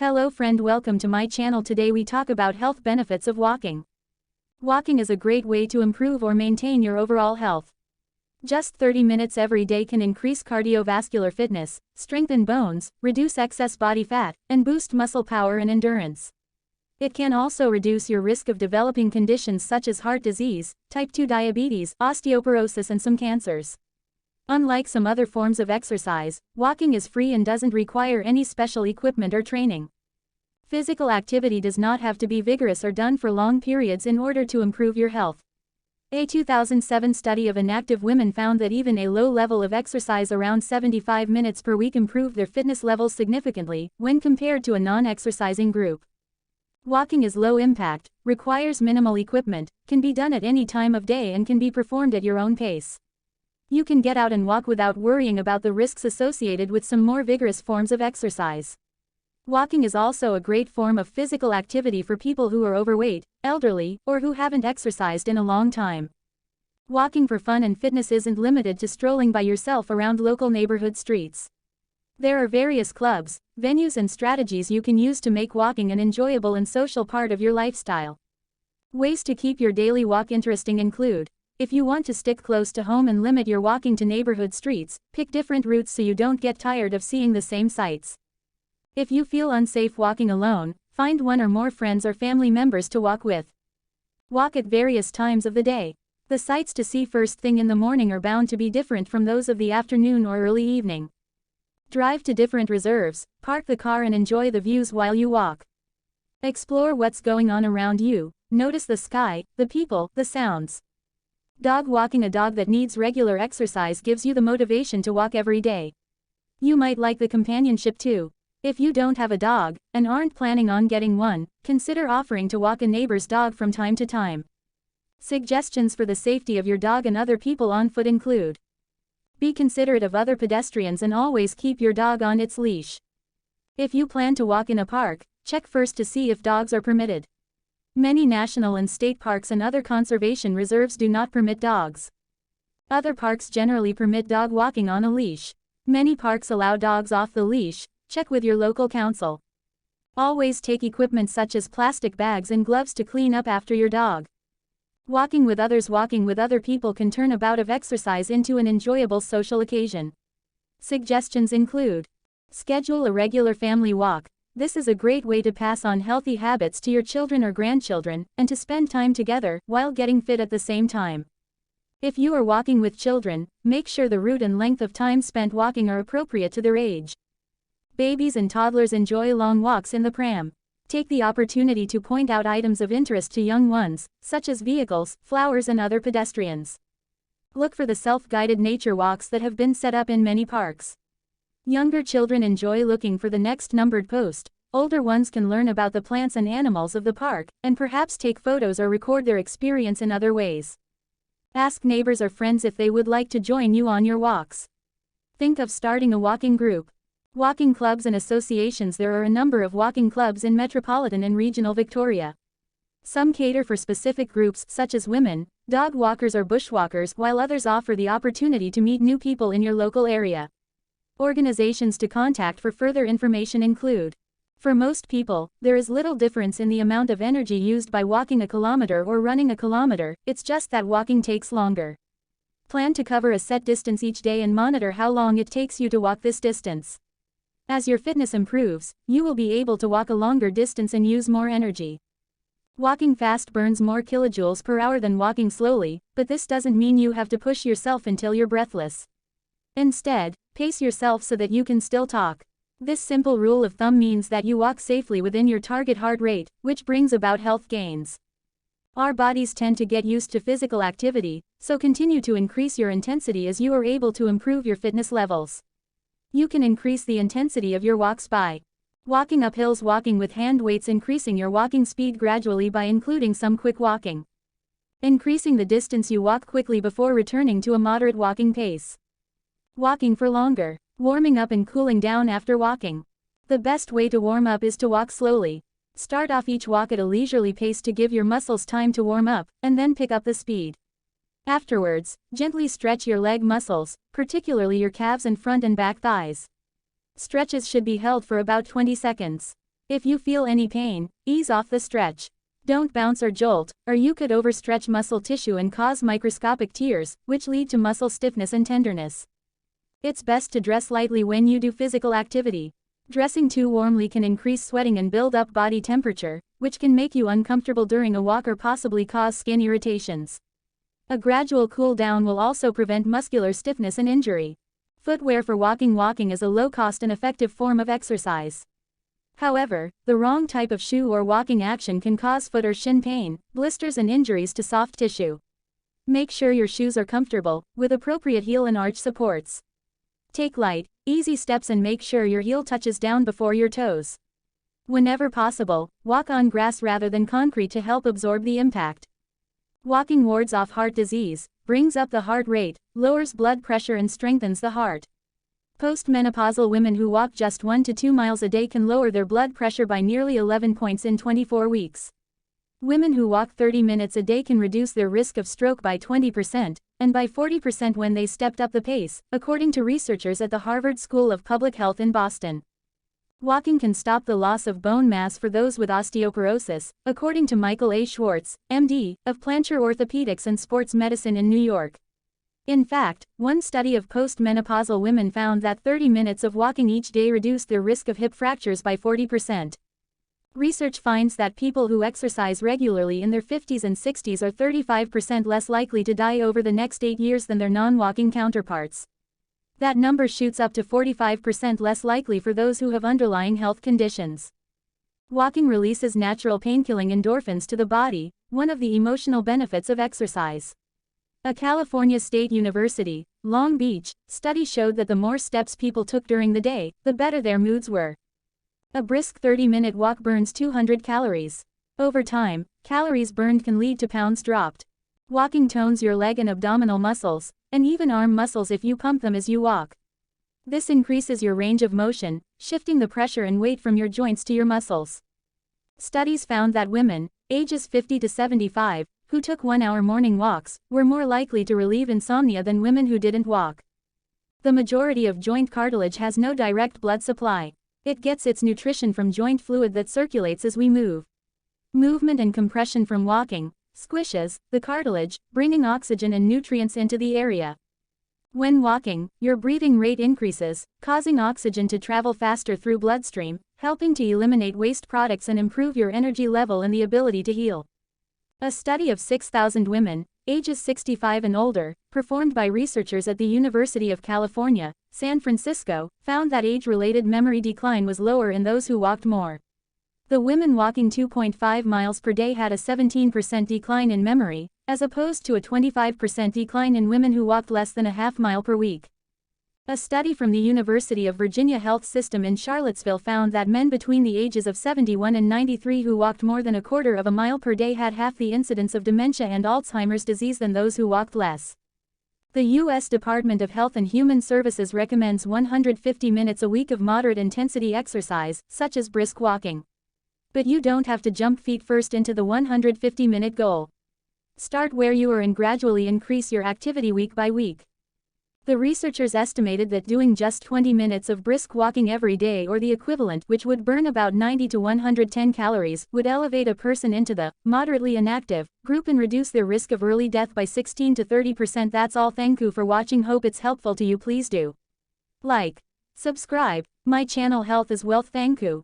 Hello friend, welcome to my channel. Today we talk about health benefits of walking. Walking is a great way to improve or maintain your overall health. Just 30 minutes every day can increase cardiovascular fitness, strengthen bones, reduce excess body fat, and boost muscle power and endurance. It can also reduce your risk of developing conditions such as heart disease, type 2 diabetes, osteoporosis, and some cancers. Unlike some other forms of exercise, walking is free and doesn't require any special equipment or training. Physical activity does not have to be vigorous or done for long periods in order to improve your health. A 2007 study of inactive women found that even a low level of exercise around 75 minutes per week improved their fitness levels significantly when compared to a non-exercising group. Walking is low impact, requires minimal equipment, can be done at any time of day and can be performed at your own pace. You can get out and walk without worrying about the risks associated with some more vigorous forms of exercise. Walking is also a great form of physical activity for people who are overweight, elderly, or who haven't exercised in a long time. Walking for fun and fitness isn't limited to strolling by yourself around local neighborhood streets. There are various clubs, venues, and strategies you can use to make walking an enjoyable and social part of your lifestyle. Ways to keep your daily walk interesting include: if you want to stick close to home and limit your walking to neighborhood streets, pick different routes so you don't get tired of seeing the same sights. If you feel unsafe walking alone, find one or more friends or family members to walk with. Walk at various times of the day. The sights to see first thing in the morning are bound to be different from those of the afternoon or early evening. Drive to different reserves, park the car and enjoy the views while you walk. Explore what's going on around you, notice the sky, the people, the sounds. Dog walking. A dog that needs regular exercise gives you the motivation to walk every day. You might like the companionship too. If you don't have a dog, and aren't planning on getting one, consider offering to walk a neighbor's dog from time to time. Suggestions for the safety of your dog and other people on foot include: be considerate of other pedestrians and always keep your dog on its leash. If you plan to walk in a park, check first to see if dogs are permitted. Many national and state parks and other conservation reserves do not permit dogs. Other parks generally permit dog walking on a leash. Many parks allow dogs off the leash. Check with your local council. Always take equipment such as plastic bags and gloves to clean up after your dog. Walking with others. Walking with other people can turn a bout of exercise into an enjoyable social occasion. Suggestions include: schedule a regular family walk. This is a great way to pass on healthy habits to your children or grandchildren, and to spend time together, while getting fit at the same time. If you are walking with children, make sure the route and length of time spent walking are appropriate to their age. Babies and toddlers enjoy long walks in the pram. Take the opportunity to point out items of interest to young ones, such as vehicles, flowers, and other pedestrians. Look for the self-guided nature walks that have been set up in many parks. Younger children enjoy looking for the next numbered post. Older ones can learn about the plants and animals of the park, and perhaps take photos or record their experience in other ways. Ask neighbors or friends if they would like to join you on your walks. Think of starting a walking group. Walking clubs and associations. There are a number of walking clubs in metropolitan and regional Victoria. Some cater for specific groups such as women, dog walkers, or bushwalkers, while others offer the opportunity to meet new people in your local area. Organizations to contact for further information include: for most people, there is little difference in the amount of energy used by walking a kilometer or running a kilometer, it's just that walking takes longer. Plan to cover a set distance each day and monitor how long it takes you to walk this distance. As your fitness improves, you will be able to walk a longer distance and use more energy. Walking fast burns more kilojoules per hour than walking slowly, but this doesn't mean you have to push yourself until you're breathless. Instead, pace yourself so that you can still talk. This simple rule of thumb means that you walk safely within your target heart rate, which brings about health gains. Our bodies tend to get used to physical activity, so continue to increase your intensity as you are able to improve your fitness levels. You can increase the intensity of your walks by walking up hills. Walking with hand weights. Increasing your walking speed gradually by including some quick walking. Increasing the distance you walk quickly before returning to a moderate walking pace. Walking for longer. Warming up and cooling down after walking. The best way to warm up is to walk slowly. Start off each walk at a leisurely pace to give your muscles time to warm up, and then pick up the speed. Afterwards, gently stretch your leg muscles, particularly your calves and front and back thighs. Stretches should be held for about 20 seconds. If you feel any pain, ease off the stretch. Don't bounce or jolt, or you could overstretch muscle tissue and cause microscopic tears, which lead to muscle stiffness and tenderness. It's best to dress lightly when you do physical activity. Dressing too warmly can increase sweating and build up body temperature, which can make you uncomfortable during a walk or possibly cause skin irritations. A gradual cool down will also prevent muscular stiffness and injury. Footwear for walking. Walking is a low-cost and effective form of exercise. However, the wrong type of shoe or walking action can cause foot or shin pain, blisters and injuries to soft tissue. Make sure your shoes are comfortable, with appropriate heel and arch supports. Take light, easy steps and make sure your heel touches down before your toes. Whenever possible, walk on grass rather than concrete to help absorb the impact. Walking wards off heart disease, brings up the heart rate, lowers blood pressure and strengthens the heart. Postmenopausal women who walk just 1 to 2 miles a day can lower their blood pressure by nearly 11 points in 24 weeks. Women who walk 30 minutes a day can reduce their risk of stroke by 20%, and by 40% when they stepped up the pace, according to researchers at the Harvard School of Public Health in Boston. Walking can stop the loss of bone mass for those with osteoporosis, according to Michael A. Schwartz, MD, of Plancher Orthopedics and Sports Medicine in New York. In fact, one study of postmenopausal women found that 30 minutes of walking each day reduced their risk of hip fractures by 40%. Research finds that people who exercise regularly in their 50s and 60s are 35% less likely to die over the next 8 years than their non-walking counterparts. That number shoots up to 45% less likely for those who have underlying health conditions. Walking releases natural pain-killing endorphins to the body, one of the emotional benefits of exercise. A California State University, Long Beach, study showed that the more steps people took during the day, the better their moods were. A brisk 30-minute walk burns 200 calories. Over time, calories burned can lead to pounds dropped. Walking tones your leg and abdominal muscles, and even arm muscles if you pump them as you walk. This increases your range of motion, shifting the pressure and weight from your joints to your muscles. Studies found that women, ages 50 to 75, who took 1-hour morning walks, were more likely to relieve insomnia than women who didn't walk. The majority of joint cartilage has no direct blood supply. It gets its nutrition from joint fluid that circulates as we move. Movement and compression from walking squishes the cartilage, bringing oxygen and nutrients into the area. When walking, your breathing rate increases, causing oxygen to travel faster through bloodstream, helping to eliminate waste products and improve your energy level and the ability to heal. A study of 6,000 women, ages 65 and older, performed by researchers at the University of California, San Francisco, found that age-related memory decline was lower in those who walked more. The women walking 2.5 miles per day had a 17% decline in memory, as opposed to a 25% decline in women who walked less than a half mile per week. A study from the University of Virginia Health System in Charlottesville found that men between the ages of 71 and 93 who walked more than a quarter of a mile per day had half the incidence of dementia and Alzheimer's disease than those who walked less. The U.S. Department of Health and Human Services recommends 150 minutes a week of moderate intensity exercise, such as brisk walking. But you don't have to jump feet first into the 150-minute goal. Start where you are and gradually increase your activity week by week. The researchers estimated that doing just 20 minutes of brisk walking every day or the equivalent, which would burn about 90 to 110 calories, would elevate a person into the moderately inactive group and reduce their risk of early death by 16 to 30%. That's all. Thank you for watching. Hope it's helpful to you. Please do like, subscribe my channel. Health is wealth. Thank you.